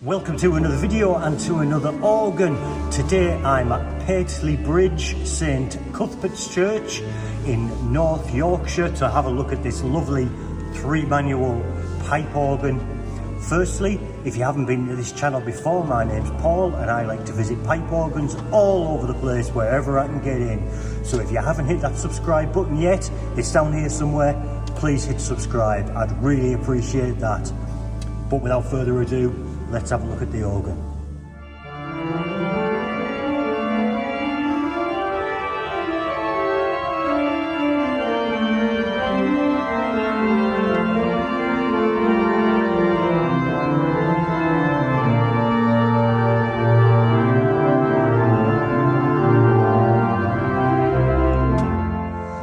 Welcome to another video and to another organ. Today I'm at Pateley Bridge, St Cuthbert's Church in North Yorkshire to have a look at this lovely 3-manual pipe organ. Firstly, if you haven't been to this channel before, my name's Paul and I like to visit pipe organs all over the place wherever I can get in. So if you haven't hit that subscribe button yet, it's down here somewhere, please hit subscribe. I'd really appreciate that. But without further ado, let's have a look at the organ.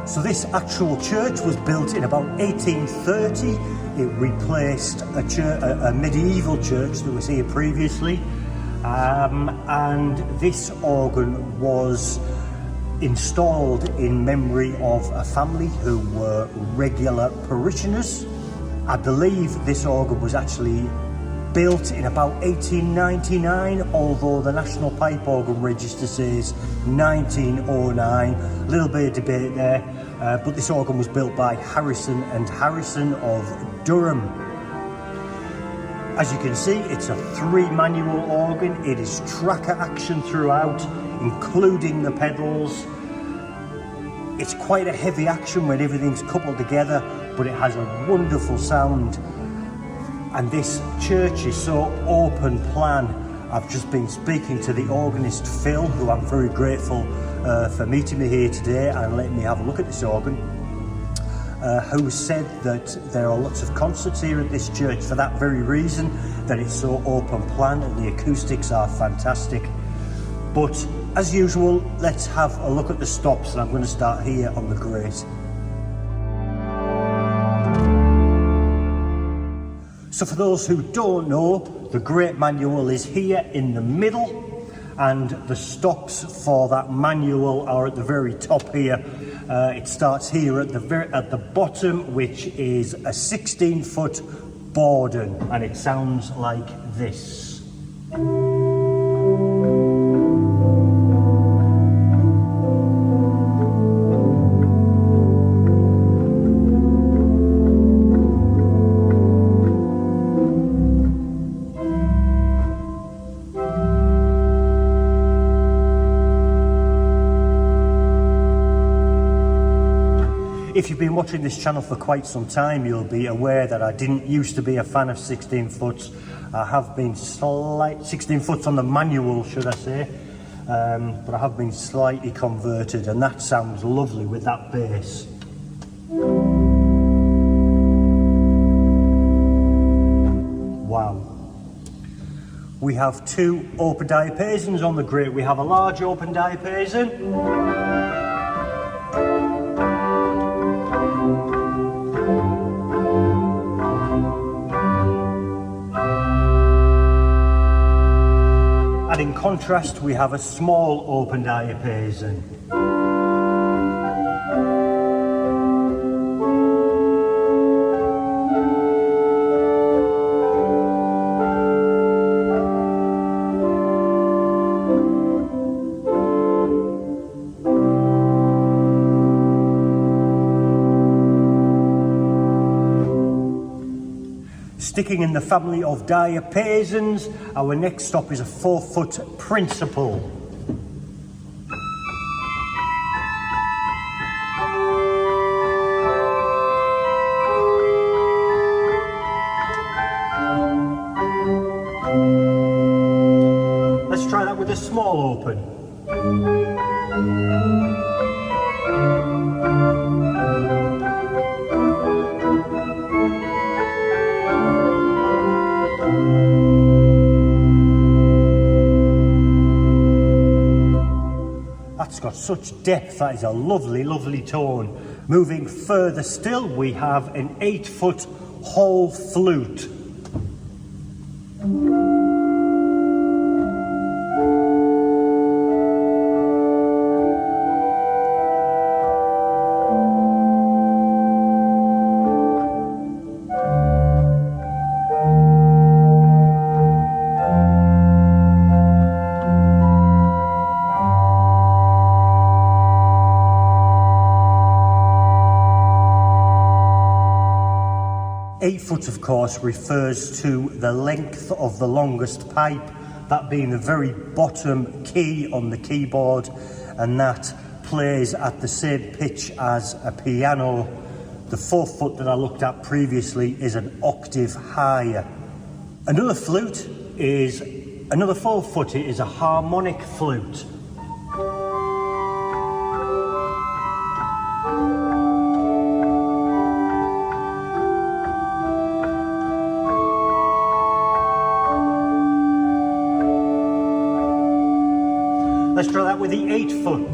So this actual church was built in about 1830. It replaced a medieval church that was here previously, and this organ was installed in memory of a family who were regular parishioners. I believe this organ was actually built in about 1899, although the National Pipe Organ Register says 1909. A little bit of debate there, but this organ was built by Harrison and Harrison of Durham. As you can see, it's a 3-manual organ. It is tracker action throughout, including the pedals. It's quite a heavy action when everything's coupled together, but it has a wonderful sound. And this church is so open plan. I've just been speaking to the organist Phil, who I'm very grateful for meeting me here today and letting me have a look at this organ, who said that there are lots of concerts here at this church for that very reason, that it's so open plan and the acoustics are fantastic. But as usual, let's have a look at the stops, and I'm going to start here on the grate. So for those who don't know, the grate manual is here in the middle, and the stops for that manual are at the very top here. It starts here at the bottom, which is a 16-foot Borden, and it sounds like this. If you've been watching this channel for quite some time, you'll be aware that I didn't used to be a fan of 16 foots. I have been 16 foots on the manual, should I say, but I have been slightly converted, and that sounds lovely with that bass. Wow. We have 2 open diapasons on the grate. We have a large open diapason. And in contrast, we have a small open diapason. Sticking in the family of diapasons, our next stop is a 4-foot principal. Let's try that with a small open. That's got such depth. That is a lovely, lovely tone. Moving further still, we have an 8-foot whole flute. foot, of course, refers to the length of the longest pipe, that being the very bottom key on the keyboard, and that plays at the same pitch as a piano. The 4 foot that I looked at previously is an octave higher. Another 4 foot is a harmonic flute. Let's try that with the 8 foot.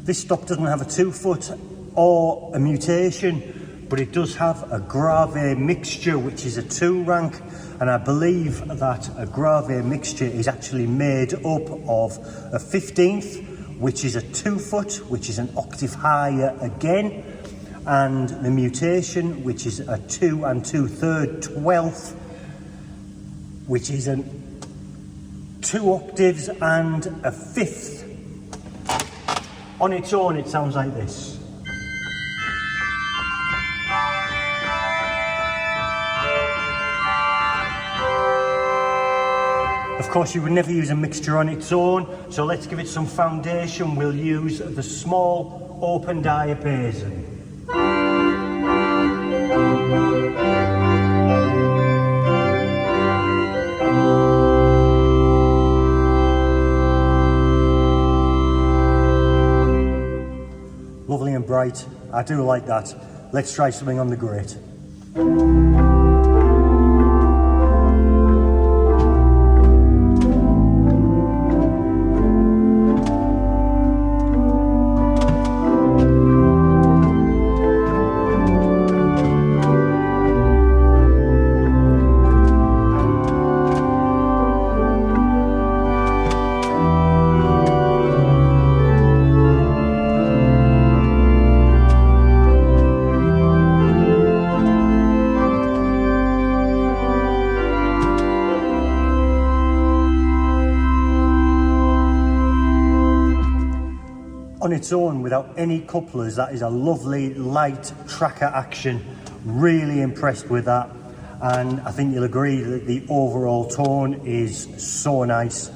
This stop doesn't have a 2 foot or a mutation, but it does have a grave mixture, which is a 2 rank. And I believe that a grave mixture is actually made up of a 15th, which is a 2 foot, which is an octave higher again, and the mutation, which is a 2 2/3 12th, which is 2 octaves and a 5th. On its own, it sounds like this. Of course, you would never use a mixture on its own, so let's give it some foundation. We'll use the small open diapason. Lovely and bright. I do like that. Let's try something on the grate. On its own, without any couplers, that is a lovely light tracker action. Really impressed with that, and I think you'll agree that the overall tone is so nice.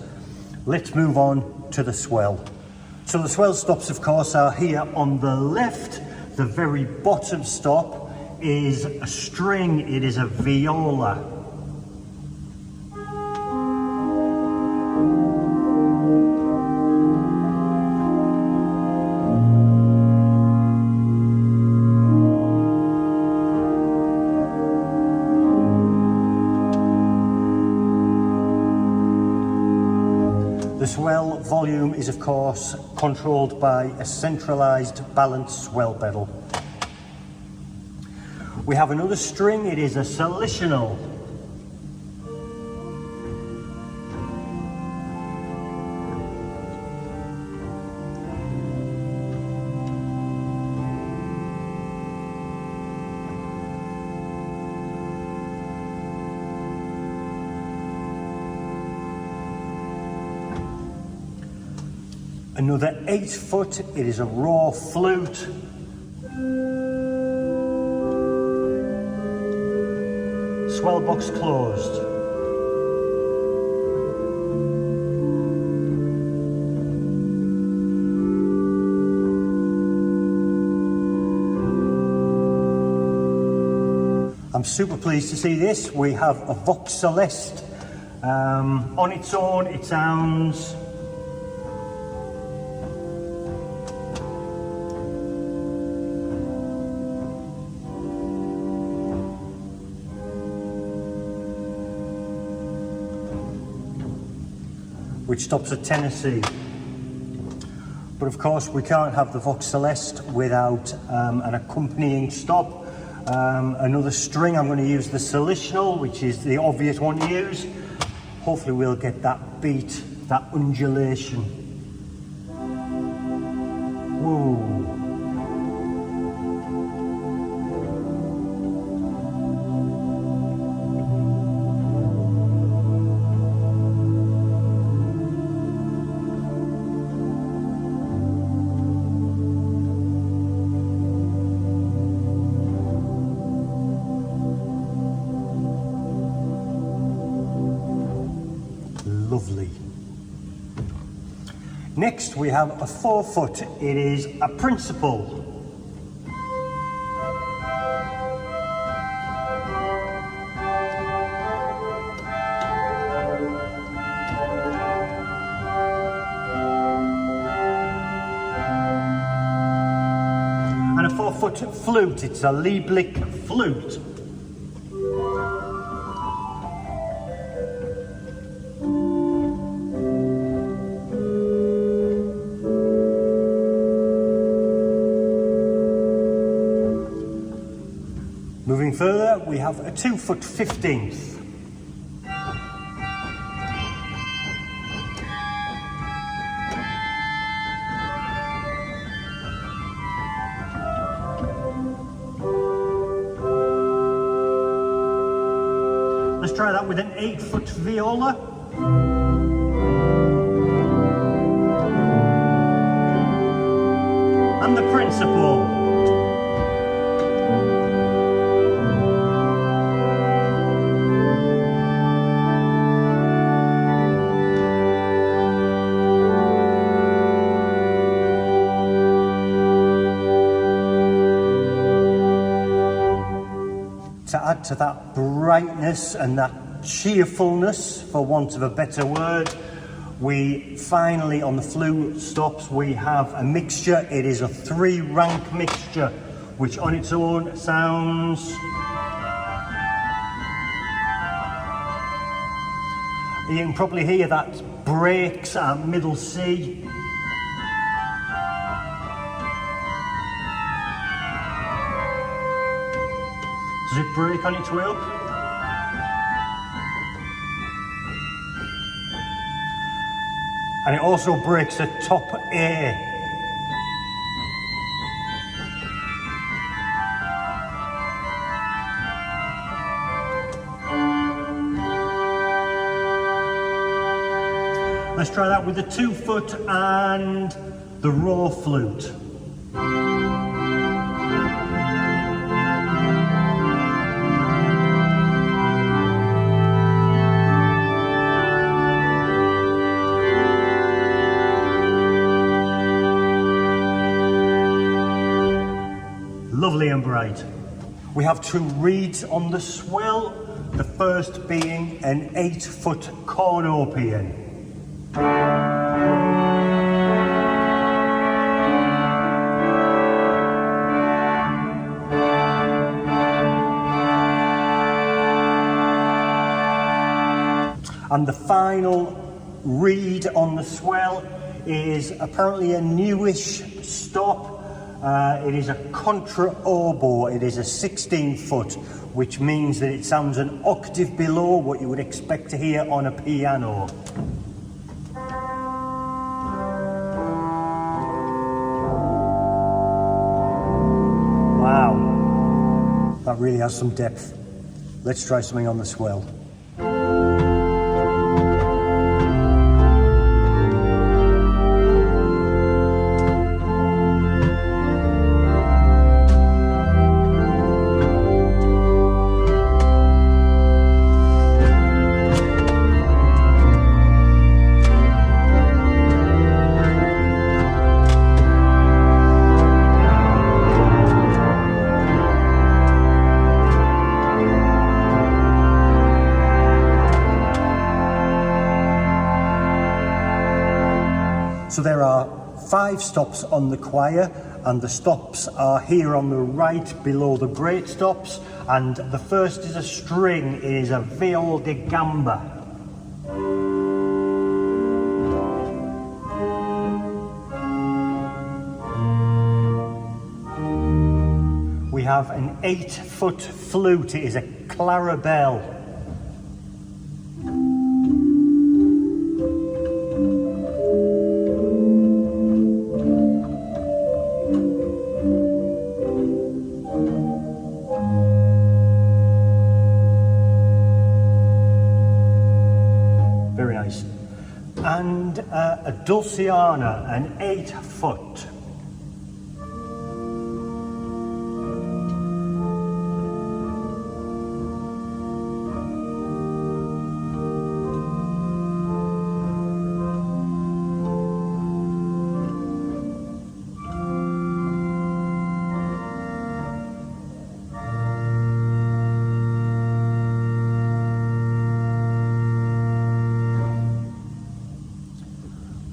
Let's move on to the swell. So the swell stops, of course, are here on the left. The very bottom stop is a string. It is a viola. The swell volume is, of course, controlled by a centralised balanced swell pedal. We have another string. It is a solitional. Another 8 foot, it is a raw flute. Swell box closed. I'm super pleased to see this. We have a Vox Celeste. On its own, it sounds which stops at Tennessee. But of course we can't have the Vox Celeste without an accompanying stop. Another string, I'm going to use the solitional, which is the obvious one to use. Hopefully we'll get that beat, that undulation. Whoa. Next we have a 4-foot, it is a principal. And a 4-foot flute, it's a Lieblich flute. Moving further, we have a 2-foot 15th. Let's try that with an 8-foot viola. And the principal. To add to that brightness and that cheerfulness, for want of a better word, we finally, on the flute stops, we have a mixture. It is a 3-rank mixture, which on its own sounds... You can probably hear that breaks at middle C. Does it break on its way up? And it also breaks at top A. Let's try that with the 2-foot and the raw flute. Lovely and bright. We have 2 reeds on the swell, the first being an 8-foot cornopian. And the final reed on the swell is apparently a newish stop. It is a contra oboe. It is a 16-foot, which means that it sounds an octave below what you would expect to hear on a piano. Wow, that really has some depth. Let's try something on the swell. So there are 5 stops on the choir, and the stops are here on the right below the great stops, and the first is a string, it is a viol de gamba. We have an 8-foot flute, it is a clarabelle. And a dulciana, an 8-foot.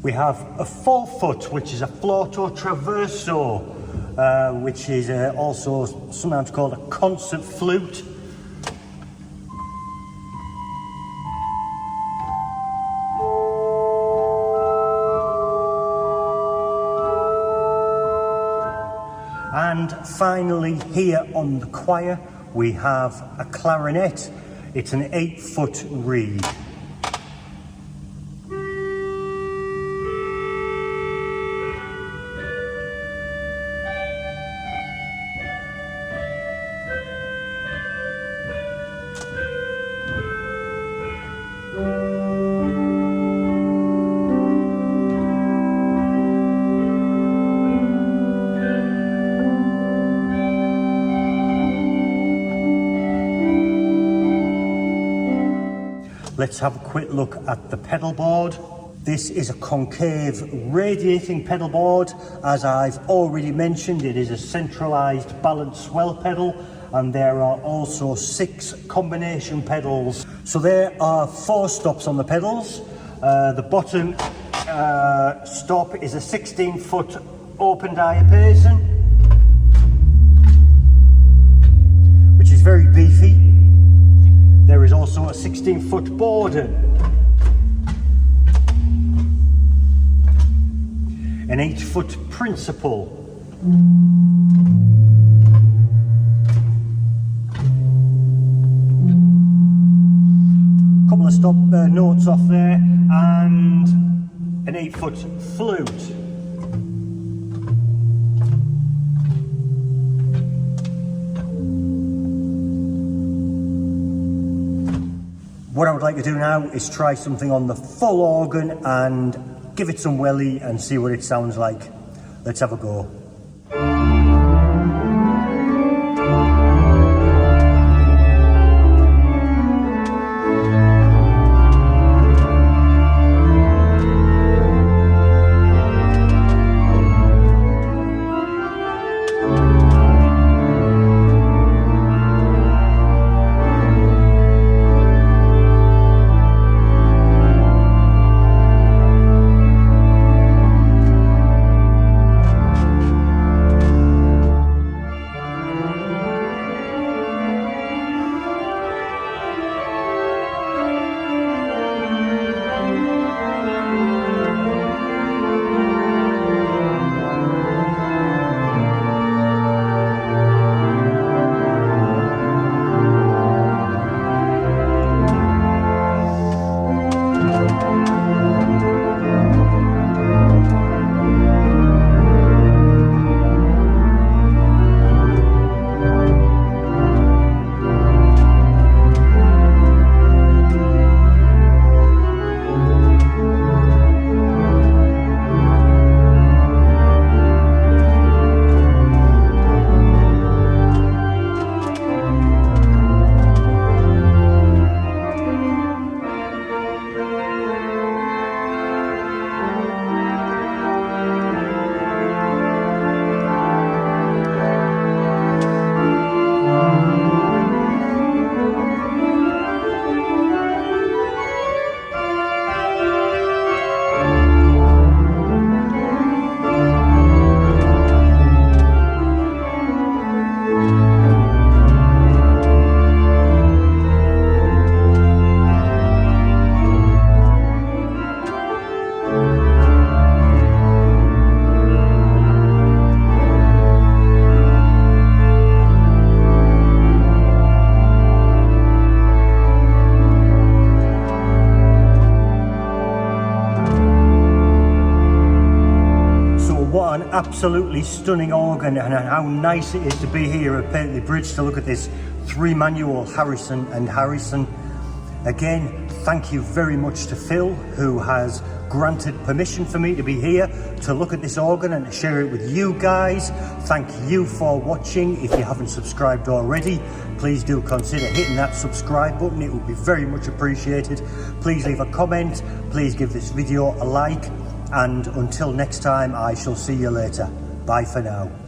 We have a 4-foot, which is a flauto traverso, which is also sometimes called a concert flute. And finally, here on the choir, we have a clarinet. It's an 8-foot reed. Let's have a quick look at the pedal board. This is a concave radiating pedal board. As I've already mentioned, it is a centralised balanced swell pedal, and there are also 6 combination pedals. So there are 4 stops on the pedals. The bottom stop is a 16-foot open diapason, which is very beefy. There is also a 16-foot border, an 8-foot principal, couple of stop notes off there, and an 8-foot flute. What I would like to do now is try something on the full organ and give it some welly and see what it sounds like. Let's have a go. Absolutely stunning organ, and how nice it is to be here at Pateley Bridge to look at this 3-manual Harrison and Harrison. Again, thank you very much to Phil, who has granted permission for me to be here to look at this organ and to share it with you guys. Thank you for watching. If you haven't subscribed already, please do consider hitting that subscribe button. It would be very much appreciated. Please leave a comment, please give this video a like, and until next time, I shall see you later. Bye for now.